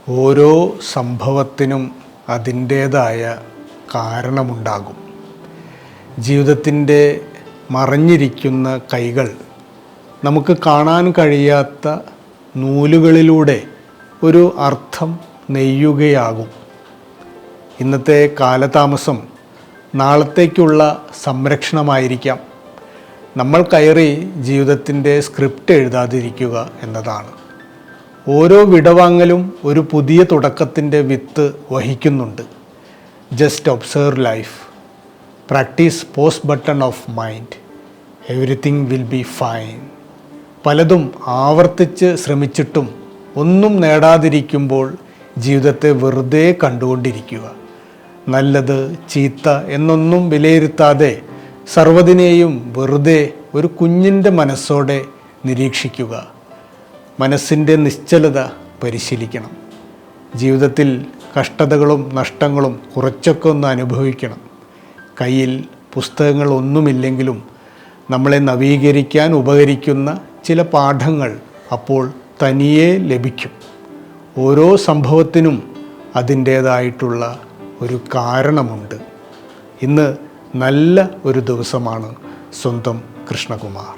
ഓരോ സംഭവത്തിനും അതിൻ്റേതായ കാരണമുണ്ടാകും. ജീവിതത്തിൻ്റെ മറഞ്ഞിരിക്കുന്ന കൈകൾ നമുക്ക് കാണാൻ കഴിയാത്ത നൂലുകളിലൂടെ ഒരു അർത്ഥം നെയ്യുകയാകും. ഇന്നത്തെ കാലതാമസം നാളത്തേക്കുള്ള സംരക്ഷണമായിരിക്കാം. നമ്മൾ കയറി ജീവിതത്തിൻ്റെ സ്ക്രിപ്റ്റ് എഴുതാതിരിക്കുക എന്നതാണ്. ഓരോ വിടവാങ്ങലും ഒരു പുതിയ തുടക്കത്തിൻ്റെ വിത്ത് വഹിക്കുന്നുണ്ട്. Just observe life, practice post button of mind, everything will be fine. പലതും ആവർത്തിച്ച് ശ്രമിച്ചിട്ടും ഒന്നും നേടാതിരിക്കുമ്പോൾ ജീവിതത്തെ വെറുതെ കണ്ടുകൊണ്ടിരിക്കുക. നല്ലത് ചീത്ത എന്നൊന്നും വിലയിരുത്താതെ സർവ്വതിനെയും വെറുതെ ഒരു കുഞ്ഞിൻ്റെ മനസ്സോടെ നിരീക്ഷിക്കുക. മനസ്സിൻ്റെ നിശ്ചലത പരിശീലിക്കണം. ജീവിതത്തിൽ കഷ്ടതകളും നഷ്ടങ്ങളും കുറച്ചൊക്കെ ഒന്ന് അനുഭവിക്കണം. കയ്യിൽ പുസ്തകങ്ങളൊന്നുമില്ലെങ്കിലും നമ്മളെ നവീകരിക്കാൻ ഉപകരിക്കുന്ന ചില പാഠങ്ങൾ അപ്പോൾ തനിയെ ലഭിക്കും. ഓരോ സംഭവത്തിനും അതിൻ്റേതായിട്ടുള്ള ഒരു കാരണമുണ്ട്. ഇന്ന് നല്ല ഒരു ദിവസമാണ്. സ്വന്തം കൃഷ്ണകുമാർ.